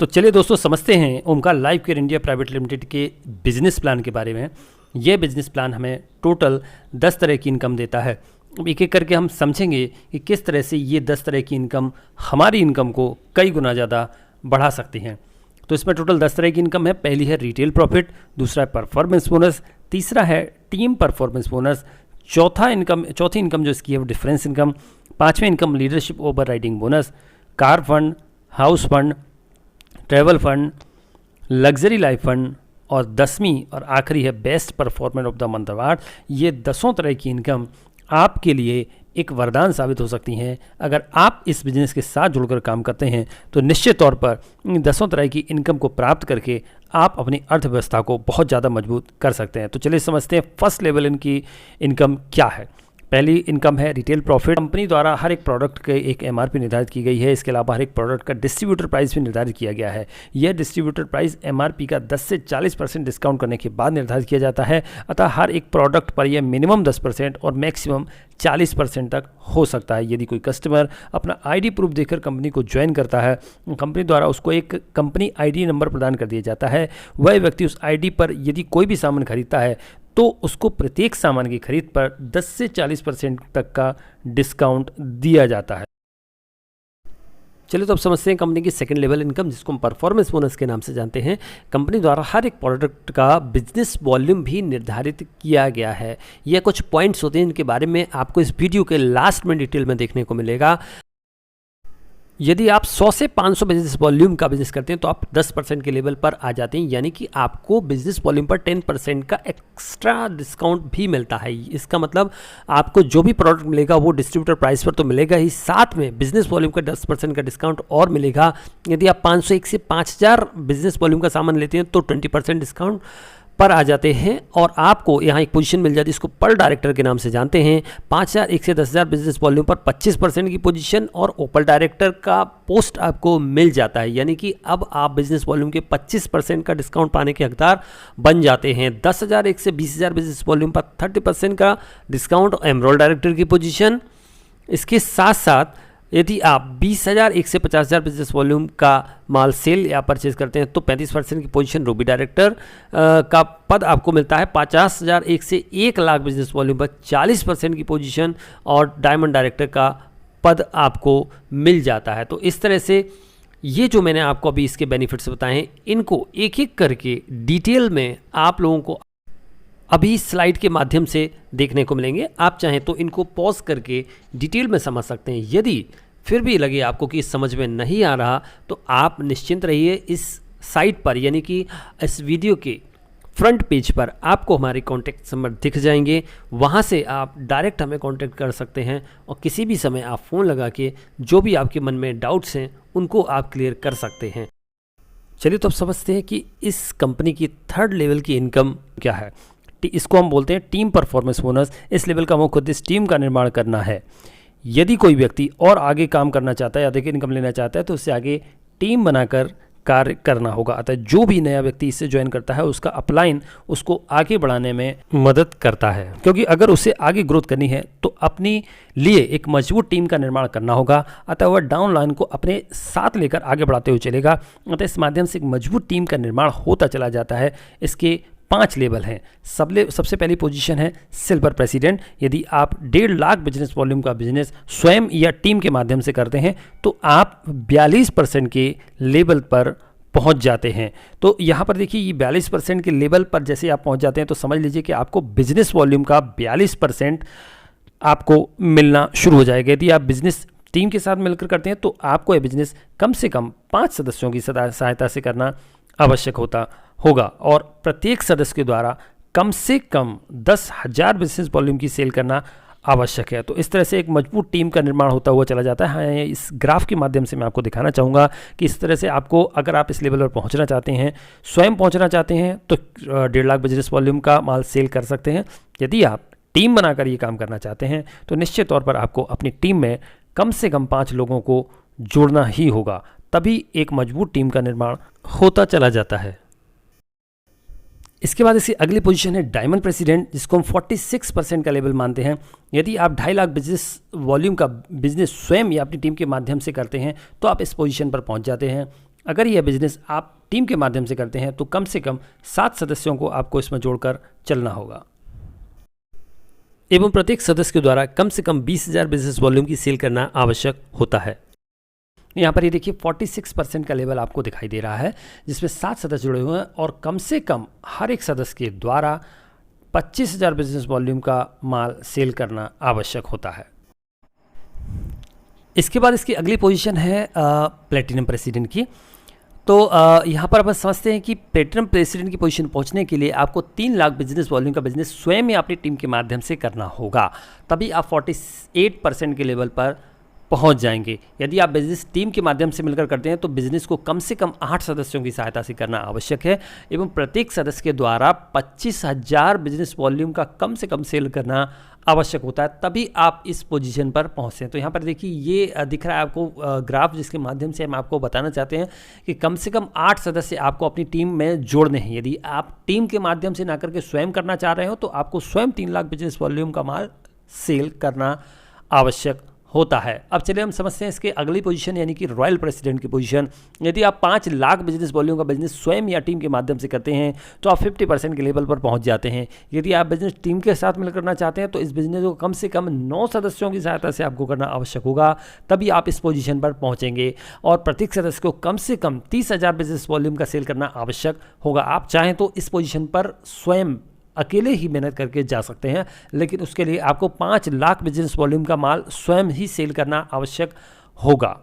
तो चलिए दोस्तों समझते हैं Omkar life care India private limited के बिजनेस प्लान के बारे में। ये बिजनेस प्लान हमें टोटल 10 तरह की इनकम देता है। एक एक करके हम समझेंगे कि किस तरह से ये 10 तरह की इनकम हमारी इनकम को कई गुना ज़्यादा बढ़ा सकती हैं। तो इसमें टोटल 10 तरह की इनकम है। पहली है रिटेल प्रॉफिट, दूसरा है परफॉर्मेंस बोनस, तीसरा है टीम परफॉर्मेंस बोनस, चौथी इनकम जो इसकी है वो डिफरेंस इनकम, पाँचवीं income leadership over riding bonus, car fund, house fund, travel fund, luxury life fund और 10वीं और आखिरी है best performer of the month award. ये 10 तरह की इनकम आपके लिए एक वरदान साबित हो सकती हैं। अगर आप इस बिज़नेस के साथ जुड़कर काम करते हैं तो निश्चित तौर पर इन 10 तरह की इनकम को प्राप्त करके आप अपनी अर्थव्यवस्था को बहुत ज़्यादा मजबूत कर सकते हैं। तो चलिए समझते हैं फर्स्ट लेवल इनकी इनकम क्या है। पहली इनकम है रिटेल प्रॉफिट। कंपनी द्वारा हर एक प्रोडक्ट के एक एमआरपी निर्धारित की गई है। इसके अलावा हर एक प्रोडक्ट का डिस्ट्रीब्यूटर प्राइस भी निर्धारित किया गया है। यह डिस्ट्रीब्यूटर प्राइस एमआरपी का 10 से 40% डिस्काउंट करने के बाद निर्धारित किया जाता है। अतः हर एक प्रोडक्ट पर यह मिनिमम 10% और मैक्सिमम 40% तक हो सकता है। यदि कोई कस्टमर अपना आईडी प्रूफ देकर कंपनी को ज्वाइन करता है, कंपनी द्वारा उसको एक कंपनी आईडी नंबर प्रदान कर दिया जाता है। वह व्यक्ति उस आईडी पर यदि कोई भी सामान खरीदता है तो उसको प्रत्येक सामान की खरीद पर 10 से 40% तक का डिस्काउंट दिया जाता है। चलिए तो अब समझते हैं कंपनी की सेकंड लेवल इनकम, जिसको हम परफॉर्मेंस बोनस के नाम से जानते हैं। कंपनी द्वारा हर एक प्रोडक्ट का बिजनेस वॉल्यूम भी निर्धारित किया गया है। यह कुछ पॉइंट्स होते हैं, इनके बारे में आपको इस वीडियो के लास्ट में डिटेल में देखने को मिलेगा। यदि आप 100 से 500 बिजनेस वॉल्यूम का बिजनेस करते हैं तो आप 10% के लेवल पर आ जाते हैं, यानी कि आपको बिजनेस वॉल्यूम पर 10% का एक्स्ट्रा डिस्काउंट भी मिलता है। इसका मतलब आपको जो भी प्रोडक्ट मिलेगा वो डिस्ट्रीब्यूटर प्राइस पर तो मिलेगा ही, साथ में बिजनेस वॉल्यूम का 10% का डिस्काउंट और मिलेगा। यदि आप 501 से 5000 बिजनेस वॉल्यूम का सामान लेते हैं तो 20% डिस्काउंट पर आ जाते हैं और आपको यहाँ एक पोजीशन मिल जाती है, इसको पर डायरेक्टर के नाम से जानते हैं। 5001 से 10,000 बिजनेस वॉल्यूम पर 25% की पोजीशन और ओपल डायरेक्टर का पोस्ट आपको मिल जाता है, यानी कि अब आप बिजनेस वॉल्यूम के 25% का डिस्काउंट पाने के हकदार बन जाते हैं। 10,001 से 20,000 बिजनेस वॉल्यूम पर 30% का डिस्काउंट और एमरोल डायरेक्टर की पोजीशन। इसके साथ साथ यदि आप 20,001 से 50,000 बिजनेस वॉल्यूम का माल सेल या परचेज करते हैं तो 35% की पोजीशन रूबी डायरेक्टर का पद आपको मिलता है। 50,001 से 1 लाख बिजनेस वॉल्यूम पर 40% की पोजीशन और डायमंड डायरेक्टर का पद आपको मिल जाता है। तो इस तरह से ये जो मैंने आपको अभी इसके बेनिफिट्स बताए हैं, इनको एक एक करके डिटेल में आप लोगों को अभी स्लाइड के माध्यम से देखने को मिलेंगे। आप चाहें तो इनको पॉज करके डिटेल में समझ सकते हैं। यदि फिर भी लगे आपको कि समझ में नहीं आ रहा तो आप निश्चिंत रहिए, इस साइट पर यानी कि इस वीडियो के फ्रंट पेज पर आपको हमारे कॉन्टैक्ट नंबर दिख जाएंगे। वहां से आप डायरेक्ट हमें कॉन्टैक्ट कर सकते हैं और किसी भी समय आप फ़ोन लगा के जो भी आपके मन में डाउट्स हैं उनको आप क्लियर कर सकते हैं। चलिए तो अब समझते हैं कि इस कंपनी की थर्ड लेवल की इनकम क्या है। इसको हम बोलते हैं टीम परफॉर्मेंस बोनस। इस लेवल का मुख्य उद्देश्य टीम का निर्माण करना है। यदि कोई व्यक्ति और आगे काम करना चाहता है या अधिक इनकम लेना चाहता है तो उससे आगे टीम बनाकर कार्य करना होगा। अतः जो भी नया व्यक्ति इससे ज्वाइन करता है उसका अपलाइन उसको आगे बढ़ाने में मदद करता है, क्योंकि अगर उसे आगे ग्रोथ करनी है तो अपनी लिए एक मजबूत टीम का निर्माण करना होगा। अतः वह डाउन लाइन को अपने साथ लेकर आगे बढ़ाते हुए चलेगा। अतः इस माध्यम से एक मजबूत टीम का निर्माण होता चला जाता है। इसके 5 लेवल हैं। सबसे पहली पोजीशन है सिल्वर प्रेसिडेंट। यदि आप 1.5 लाख बिजनेस वॉल्यूम का बिजनेस स्वयं या टीम के माध्यम से करते हैं तो आप 42% के लेवल पर पहुंच जाते हैं। तो यहाँ पर देखिए, ये 42% के लेवल पर जैसे आप पहुंच जाते हैं तो समझ लीजिए कि आपको बिजनेस वॉल्यूम का 42% आपको मिलना शुरू हो जाएगा। यदि आप बिजनेस टीम के साथ मिलकर करते हैं तो आपको यह बिजनेस कम से कम 5 सदस्यों की सहायता से करना आवश्यक होगा और प्रत्येक सदस्य के द्वारा कम से कम 10,000 बिजनेस वॉल्यूम की सेल करना आवश्यक है। तो इस तरह से एक मजबूत टीम का निर्माण होता हुआ चला जाता है। इस ग्राफ के माध्यम से मैं आपको दिखाना चाहूँगा कि इस तरह से आपको, अगर आप इस लेवल पर पहुँचना चाहते हैं, स्वयं पहुँचना चाहते हैं तो 1.5 लाख बिजनेस वॉल्यूम का माल सेल कर सकते हैं। यदि आप टीम बनाकर ये काम करना चाहते हैं तो निश्चित तौर पर आपको अपनी टीम में कम से कम 5 लोगों को जोड़ना ही होगा, तभी एक मजबूत टीम का निर्माण होता चला जाता है। इसके बाद इसकी अगली पोजीशन है डायमंड प्रेसिडेंट, जिसको हम 46% का लेवल मानते हैं। यदि आप 2.5 लाख बिजनेस वॉल्यूम का बिजनेस स्वयं या अपनी टीम के माध्यम से करते हैं तो आप इस पोजीशन पर पहुंच जाते हैं। अगर यह बिजनेस आप टीम के माध्यम से करते हैं तो कम से कम 7 सदस्यों को आपको इसमें जोड़कर चलना होगा एवं प्रत्येक सदस्य के द्वारा कम से कम 20,000 बिजनेस वॉल्यूम की सेल करना आवश्यक होता है। यहाँ पर ये देखिए 46% का लेवल आपको दिखाई दे रहा है, जिसमें 7 सदस्य जुड़े हुए हैं और कम से कम हर एक सदस्य के द्वारा 25,000 बिजनेस वॉल्यूम का माल सेल करना आवश्यक होता है। इसके बाद इसकी अगली पोजीशन है प्लेटिनम प्रेसिडेंट की। तो यहाँ पर अपन समझते हैं कि प्लेटिनम प्रेसिडेंट की पोजीशन पहुँचने के लिए आपको 3 लाख बिजनेस वॉल्यूम का बिजनेस स्वयं ही अपनी टीम के माध्यम से करना होगा, तभी आप 48% के लेवल पर पहुंच जाएंगे। यदि आप बिजनेस टीम के माध्यम से मिलकर करते हैं तो बिजनेस को कम से कम 8 सदस्यों की सहायता से करना आवश्यक है एवं प्रत्येक सदस्य के द्वारा 25,000 बिजनेस वॉल्यूम का कम से कम सेल करना आवश्यक होता है, तभी आप इस पोजीशन पर पहुंचते हैं। तो यहाँ पर देखिए ये दिख रहा है आपको ग्राफ, जिसके माध्यम से हम आपको बताना चाहते हैं कि कम से कम 8 सदस्य आपको अपनी टीम में जोड़ने हैं। यदि आप टीम के माध्यम से ना करके स्वयं करना चाह रहे हो तो आपको स्वयं 3 लाख बिजनेस वॉल्यूम का माल सेल करना आवश्यक होता है। अब चलिए हम समझते हैं इसके अगली पोजीशन यानी कि रॉयल प्रेसिडेंट की पोजीशन। यदि आप 5 लाख बिजनेस वॉल्यूम का बिजनेस स्वयं या टीम के माध्यम से करते हैं तो आप 50% के लेवल पर पहुंच जाते हैं। यदि आप बिजनेस टीम के साथ मिलकर करना चाहते हैं तो इस बिजनेस को कम से कम 9 सदस्यों की सहायता से आपको करना आवश्यक होगा, तभी आप इस पोजीशन पर पहुंचेंगे और प्रत्येक सदस्य को कम से कम 30,000 बिजनेस वॉल्यूम का सेल करना आवश्यक होगा। आप चाहें तो इस पोजीशन पर स्वयं अकेले ही मेहनत करके जा सकते हैं, लेकिन उसके लिए आपको 5 लाख बिजनेस वॉल्यूम का माल स्वयं ही सेल करना आवश्यक होगा।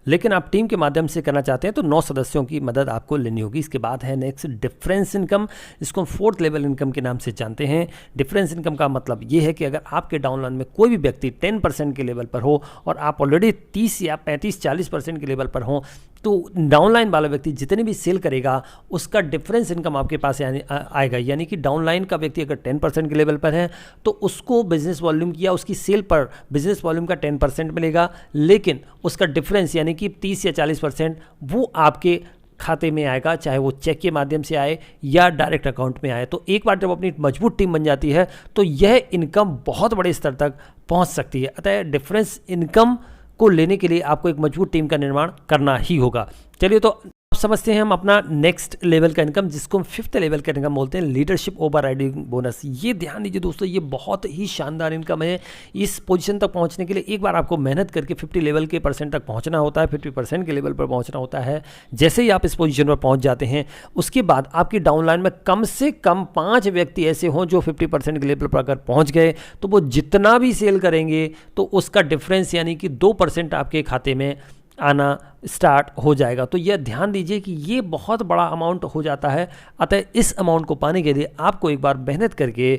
लेकिन आप टीम के माध्यम से करना चाहते हैं तो 9 सदस्यों की मदद आपको लेनी होगी। इसके बाद है नेक्स्ट डिफरेंस इनकम, जिसको हम 4th लेवल इनकम के नाम से जानते हैं। डिफरेंस इनकम का मतलब ये है कि अगर आपके डाउनलाइन में कोई भी व्यक्ति 10% के लेवल पर हो और आप ऑलरेडी 30 या 35-40% के लेवल पर हो, तो डाउनलाइन वाला व्यक्ति जितने भी सेल करेगा उसका डिफरेंस इनकम आपके पास आएगा। यानी कि डाउनलाइन का व्यक्ति अगर 10% के लेवल पर है तो उसको बिजनेस वॉल्यूम या उसकी सेल पर बिजनेस वॉल्यूम का 10% मिलेगा, लेकिन उसका डिफरेंस यानी कि 30 या 40% वो आपके खाते में आएगा, चाहे वो चेक के माध्यम से आए या डायरेक्ट अकाउंट में आए। तो एक बार जब अपनी मजबूत टीम बन जाती है तो यह इनकम बहुत बड़े स्तर तक पहुंच सकती है। अतः डिफरेंस इनकम को लेने के लिए आपको एक मजबूत टीम का निर्माण करना ही होगा। चलिए तो अब समझते हैं हम अपना नेक्स्ट लेवल का इनकम, जिसको हम 5th लेवल का इनकम बोलते हैं, लीडरशिप ओवर राइडिंग बोनस। ये ध्यान दीजिए दोस्तों, ये बहुत ही शानदार इनकम है। इस पोजीशन तक पहुंचने के लिए एक बार आपको मेहनत करके 50 लेवल के परसेंट तक पहुंचना होता है, 50% के लेवल पर पहुंचना होता है। जैसे ही आप इस पोजीशन पर पहुंच जाते हैं उसके बाद आपकी डाउनलाइन में कम से कम 5 व्यक्ति ऐसे हों जो 50% के लेवल पर अगर पहुँच गए तो वो जितना भी सेल करेंगे तो उसका डिफरेंस यानी कि 2% आपके खाते में आना स्टार्ट हो जाएगा। तो यह ध्यान दीजिए कि ये बहुत बड़ा अमाउंट हो जाता है। अतः इस अमाउंट को पाने के लिए आपको एक बार मेहनत करके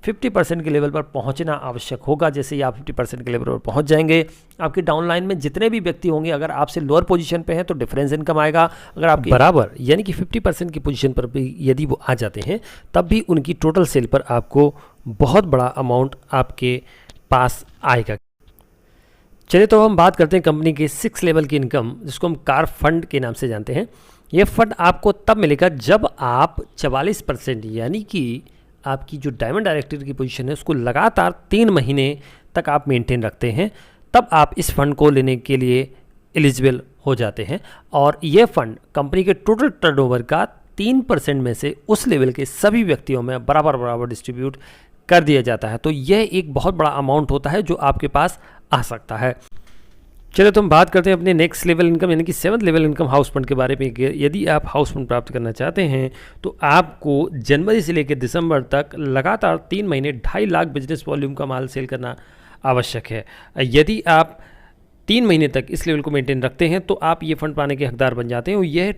50% के लेवल पर पहुंचना आवश्यक होगा। जैसे ही आप 50% के लेवल पर पहुंच जाएंगे, आपकी डाउनलाइन में जितने भी व्यक्ति होंगे, अगर आपसे लोअर पोजीशन पे हैं तो डिफरेंस इनकम आएगा, अगर आप बराबर यानी कि 50% की पोजीशन पर भी यदि वो आ जाते हैं तब भी उनकी टोटल सेल पर आपको बहुत बड़ा अमाउंट आपके पास आएगा। चलिए तो हम बात करते हैं कंपनी के 6th लेवल की इनकम, जिसको हम कार फंड के नाम से जानते हैं। ये फंड आपको तब मिलेगा जब आप 44% यानी कि आपकी जो डायमंड डायरेक्टर की पोजीशन है उसको लगातार 3 महीने तक आप मेंटेन रखते हैं, तब आप इस फंड को लेने के लिए एलिजिबल हो जाते हैं। और ये फंड कंपनी के टोटल टर्नओवर का 3% में से उस लेवल के सभी व्यक्तियों में बराबर बराबर डिस्ट्रीब्यूट कर दिया जाता है। तो यह एक बहुत बड़ा अमाउंट होता है जो आपके पास आ सकता है। चलिए तो हम बात करते हैं अपने नेक्स्ट लेवल इनकम यानी कि 7th level income house fund के बारे में। यदि आप हाउस फंड प्राप्त करना चाहते हैं तो आपको जनवरी से लेकर दिसंबर तक लगातार 3 महीने 2.5 लाख बिजनेस वॉल्यूम का माल सेल करना आवश्यक है। यदि आप 3 महीने तक इस लेवल को मेंटेन रखते हैं तो आप ये फंड पाने के हकदार बन जाते हैं और यह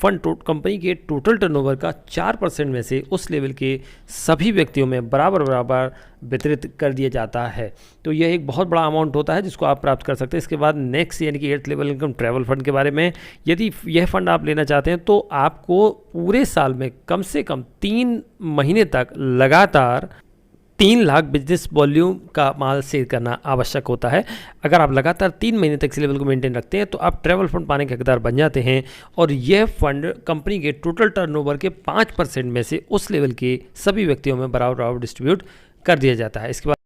फंड कंपनी के टोटल टर्नओवर का 4% में से उस लेवल के सभी व्यक्तियों में बराबर बराबर वितरित कर दिया जाता है। तो यह एक बहुत बड़ा अमाउंट होता है जिसको आप प्राप्त कर सकते हैं। इसके बाद नेक्स्ट यानी कि 8th level income travel fund के बारे में। यदि यह फंड आप लेना चाहते हैं तो आपको पूरे साल में कम से कम 3 महीने तक लगातार 3 लाख बिजनेस वॉल्यूम का माल सेल करना आवश्यक होता है। अगर आप लगातार 3 महीने तक इस लेवल को मेंटेन रखते हैं तो आप ट्रैवल फंड पाने के हकदार बन जाते हैं और यह फंड कंपनी के टोटल टर्नओवर के 5% में से उस लेवल के सभी व्यक्तियों में बराबर बराबर डिस्ट्रीब्यूट कर दिया जाता है। इसके बाद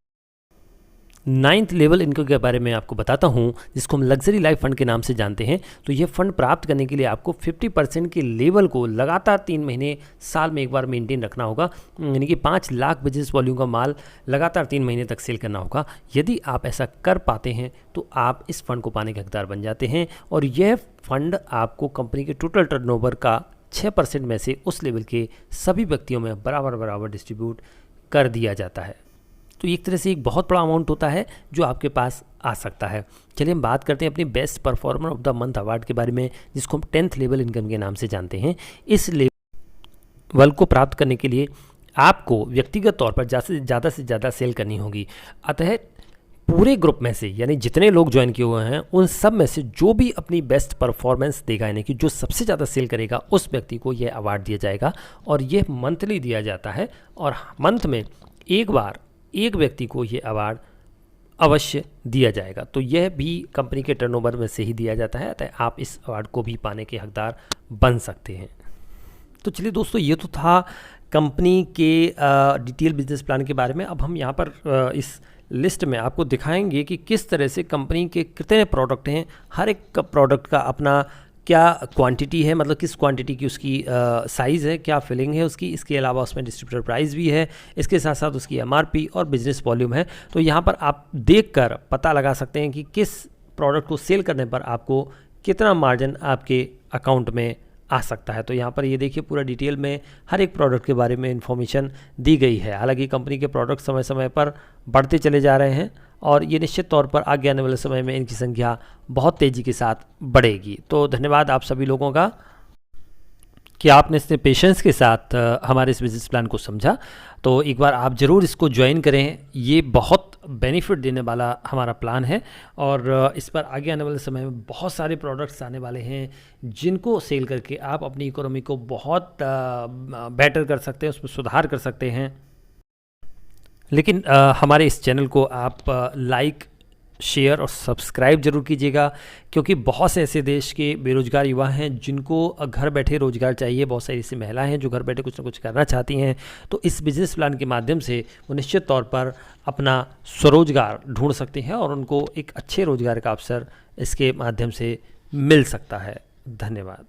9th लेवल इनकम के बारे में आपको बताता हूं, जिसको हम लग्जरी लाइफ फंड के नाम से जानते हैं। तो ये फंड प्राप्त करने के लिए आपको 50% के लेवल को लगातार 3 महीने साल में एक बार मेंटेन रखना होगा, यानी कि 5 लाख बिजनेस वॉल्यूम का माल लगातार 3 महीने तक सेल करना होगा। यदि आप ऐसा कर पाते हैं तो आप इस फंड को पाने के हकदार बन जाते हैं, और यह फंड आपको कंपनी के टोटल टर्नओवर का 6% में से उस लेवल के सभी व्यक्तियों में बराबर बराबर डिस्ट्रीब्यूट कर दिया जाता है। तो एक तरह से एक बहुत बड़ा अमाउंट होता है जो आपके पास आ सकता है। चलिए हम बात करते हैं अपनी best performer of the month award के बारे में, जिसको हम 10th लेवल इनकम के नाम से जानते हैं। इस लेवल को प्राप्त करने के लिए आपको व्यक्तिगत तौर पर ज़्यादा से ज़्यादा सेल करनी होगी। अतः पूरे ग्रुप में से, यानी जितने लोग ज्वाइन किए हुए हैं, उन सब में से जो भी अपनी बेस्ट परफॉर्मेंस देगा, यानी कि जो सबसे ज़्यादा सेल करेगा, उस व्यक्ति को यह अवार्ड दिया जाएगा। और यह मंथली दिया जाता है, और मंथ में एक बार एक व्यक्ति को ये अवार्ड अवश्य दिया जाएगा। तो यह भी कंपनी के टर्नओवर में से ही दिया जाता है, अतः आप इस अवार्ड को भी पाने के हकदार बन सकते हैं। तो चलिए दोस्तों, ये तो था कंपनी के डिटेल बिजनेस प्लान के बारे में। अब हम यहाँ पर इस लिस्ट में आपको दिखाएंगे कि किस तरह से कंपनी के कितने प्रोडक्ट हैं, हर एक प्रोडक्ट का अपना क्या क्वांटिटी है, मतलब किस क्वांटिटी की उसकी साइज़ है, क्या फिलिंग है उसकी। इसके अलावा उसमें डिस्ट्रीब्यूटर प्राइस भी है, इसके साथ साथ उसकी एमआरपी और बिजनेस वॉल्यूम है। तो यहाँ पर आप देखकर पता लगा सकते हैं कि किस प्रोडक्ट को सेल करने पर आपको कितना मार्जिन आपके अकाउंट में आ सकता है। तो यहाँ पर ये देखिए, पूरा डिटेल में हर एक प्रोडक्ट के बारे में इन्फॉर्मेशन दी गई है। हालांकि कंपनी के प्रोडक्ट समय समय पर बढ़ते चले जा रहे हैं, और ये निश्चित तौर पर आगे आने वाले समय में इनकी संख्या बहुत तेज़ी के साथ बढ़ेगी। तो धन्यवाद आप सभी लोगों का कि आपने इतने पेशेंस के साथ हमारे इस बिजनेस प्लान को समझा। तो एक बार आप ज़रूर इसको ज्वाइन करें, ये बहुत बेनिफिट देने वाला हमारा प्लान है, और इस पर आगे आने वाले समय में बहुत सारे प्रोडक्ट्स आने वाले हैं, जिनको सेल करके आप अपनी इकोनॉमी को बहुत बेटर कर सकते हैं, उसमें सुधार कर सकते हैं। लेकिन हमारे इस चैनल को आप लाइक, शेयर और सब्सक्राइब जरूर कीजिएगा, क्योंकि बहुत से ऐसे देश के बेरोजगार युवा हैं जिनको घर बैठे रोजगार चाहिए। बहुत सारी ऐसी महिलाएं हैं जो घर बैठे कुछ ना कुछ करना चाहती हैं। तो इस बिजनेस प्लान के माध्यम से वो निश्चित तौर पर अपना स्वरोजगार ढूंढ सकते हैं, और उनको एक अच्छे रोजगार का अवसर इसके माध्यम से मिल सकता है। धन्यवाद।